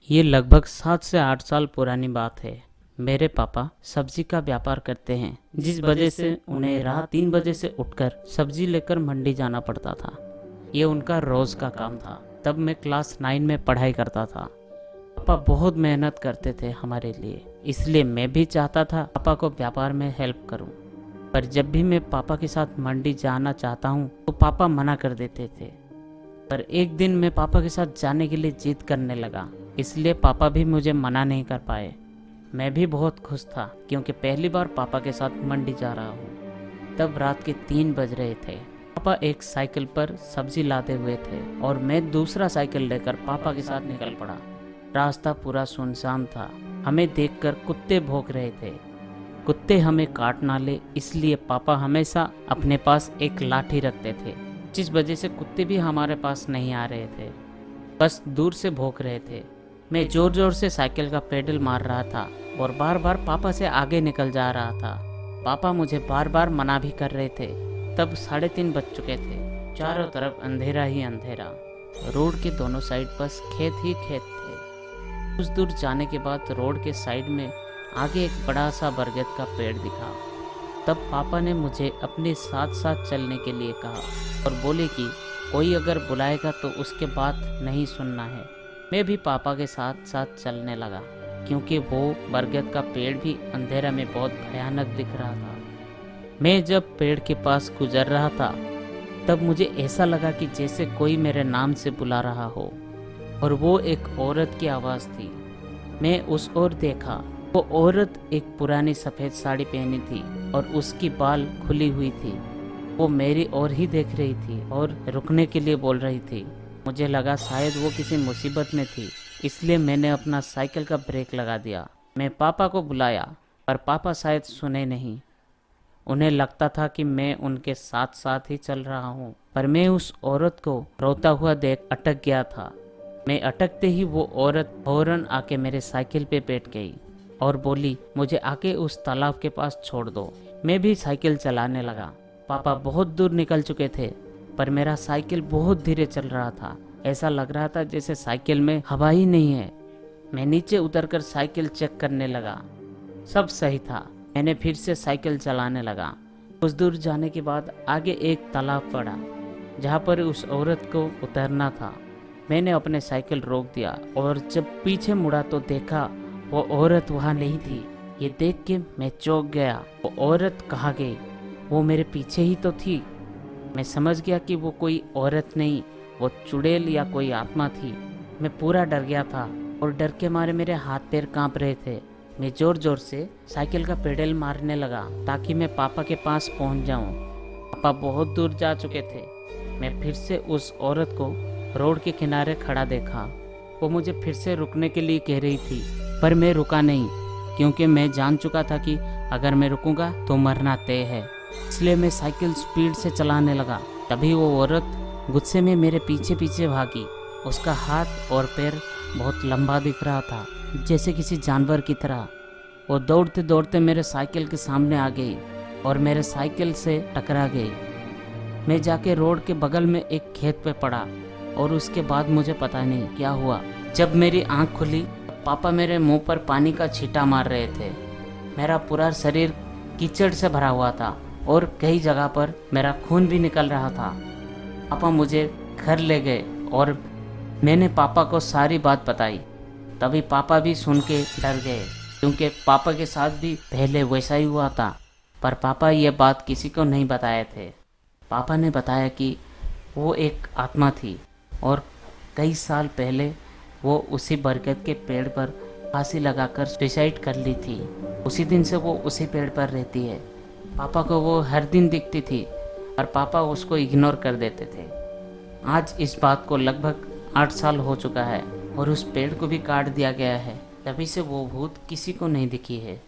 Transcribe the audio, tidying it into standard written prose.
ये लगभग 7 से 8 साल पुरानी बात है। मेरे पापा सब्जी का व्यापार करते हैं, जिस वजह से उन्हें रात 3 बजे से उठकर सब्जी लेकर मंडी जाना पड़ता था। ये उनका रोज का काम था। तब मैं क्लास 9 में पढ़ाई करता था। पापा बहुत मेहनत करते थे हमारे लिए, इसलिए मैं भी चाहता था पापा को व्यापार में हेल्प करूं। पर जब भी मैं पापा के साथ मंडी जाना चाहता हूं, तो पापा मना कर देते थे। पर एक दिन मैं पापा के साथ जाने के लिए जिद करने लगा, इसलिए पापा भी मुझे मना नहीं कर पाए। मैं भी बहुत खुश था, क्योंकि पहली बार पापा के साथ मंडी जा रहा हूँ। तब रात के 3 बज रहे थे। पापा एक साइकिल पर सब्जी लाते हुए थे और मैं दूसरा साइकिल लेकर पापा के साथ निकल पड़ा। रास्ता पूरा सुनसान था। हमें देखकर कुत्ते भौंक रहे थे। कुत्ते हमें काट ना ले, इसलिए पापा हमेशा अपने पास एक लाठी रखते थे, जिस वजह से कुत्ते भी हमारे पास नहीं आ रहे थे, बस दूर से भौंक रहे थे। मैं जोर जोर से साइकिल का पेडल मार रहा था और बार बार पापा से आगे निकल जा रहा था। पापा मुझे बार बार मना भी कर रहे थे। तब 3:30 बज चुके थे। चारों तरफ अंधेरा ही अंधेरा। रोड के दोनों साइड बस खेत ही खेत थे। कुछ दूर जाने के बाद रोड के साइड में आगे एक बड़ा सा बरगद का पेड़ दिखा। तब पापा ने मुझे अपने साथ साथ चलने के लिए कहा और बोले कि कोई अगर बुलाएगा तो उसके बात नहीं सुनना है। मैं भी पापा के साथ साथ चलने लगा, क्योंकि वो बरगद का पेड़ भी अंधेरा में बहुत भयानक दिख रहा था। मैं जब पेड़ के पास गुजर रहा था, तब मुझे ऐसा लगा कि जैसे कोई मेरे नाम से बुला रहा हो, और वो एक औरत की आवाज़ थी। मैं उस ओर देखा। वो औरत एक पुरानी सफ़ेद साड़ी पहनी थी और उसकी बाल खुली हुई थी। वो मेरी ओर ही देख रही थी और रुकने के लिए बोल रही थी। मुझे लगा शायद वो किसी मुसीबत में थी, इसलिए मैंने अपना साइकिल का ब्रेक लगा दिया। मैं पापा को बुलाया, पर पापा शायद सुने नहीं। उन्हें लगता था कि मैं उनके साथ साथ ही चल रहा हूँ, पर मैं उस औरत को रोता हुआ देख अटक गया था। मैं अटकते ही वो औरत फौरन आके मेरे साइकिल पे बैठ गई और बोली, मुझे आके उस तालाब के पास छोड़ दो। मैं भी साइकिल चलाने लगा। पापा बहुत दूर निकल चुके थे, पर मेरा साइकिल बहुत धीरे चल रहा था। ऐसा लग रहा था जैसे साइकिल में हवा ही नहीं है। मैं नीचे उतरकर साइकिल चेक करने लगा। सब सही था। मैंने फिर से साइकिल चलाने लगा। कुछ दूर जाने के बाद आगे एक तालाब पड़ा, जहाँ पर उस औरत को उतरना था। मैंने अपने साइकिल रोक दिया और जब पीछे मुड़ा तो देखा वो औरत वहाँ नहीं थी। ये देख के मैं चौंक गया। वो औरत कहाँ गई? वो मेरे पीछे ही तो थी। मैं समझ गया कि वो कोई औरत नहीं, वो चुड़ैल या कोई आत्मा थी। मैं पूरा डर गया था और डर के मारे मेरे हाथ पैर कांप रहे थे। मैं जोर जोर से साइकिल का पेडल मारने लगा ताकि मैं पापा के पास पहुंच जाऊं। पापा बहुत दूर जा चुके थे। मैं फिर से उस औरत को रोड के किनारे खड़ा देखा। वो मुझे फिर से रुकने के लिए कह रही थी, पर मैं रुका नहीं, क्योंकि मैं जान चुका था कि अगर मैं रुकूंगा तो मरना तय है। इसलिए मैं साइकिल स्पीड से चलाने लगा। तभी वो औरत गुस्से में मेरे पीछे पीछे भागी। उसका हाथ और पैर बहुत लंबा दिख रहा था, जैसे किसी जानवर की तरह। वो दौड़ते दौड़ते मेरे साइकिल के सामने आ गई और मेरे साइकिल से टकरा गई। मैं जाके रोड के बगल में एक खेत पे पड़ा और उसके बाद मुझे पता नहीं क्या हुआ। जब मेरी आंख खुली, पापा मेरे मुंह पर पानी का छींटा मार रहे थे। मेरा पूरा शरीर कीचड़ से भरा हुआ था और कई जगह पर मेरा खून भी निकल रहा था। पापा मुझे घर ले गए और मैंने पापा को सारी बात बताई। तभी पापा भी सुन के डर गए, क्योंकि पापा के साथ भी पहले वैसा ही हुआ था। पर पापा ये बात किसी को नहीं बताए थे। पापा ने बताया कि वो एक आत्मा थी और कई साल पहले वो उसी बरगद के पेड़ पर फांसी लगाकर सुसाइड कर ली थी। उसी दिन से वो उसी पेड़ पर रहती है। पापा को वो हर दिन दिखती थी, और पापा उसको इग्नोर कर देते थे। आज इस बात को लगभग 8 साल हो चुका है और उस पेड़ को भी काट दिया गया है। तभी से वो भूत किसी को नहीं दिखी है।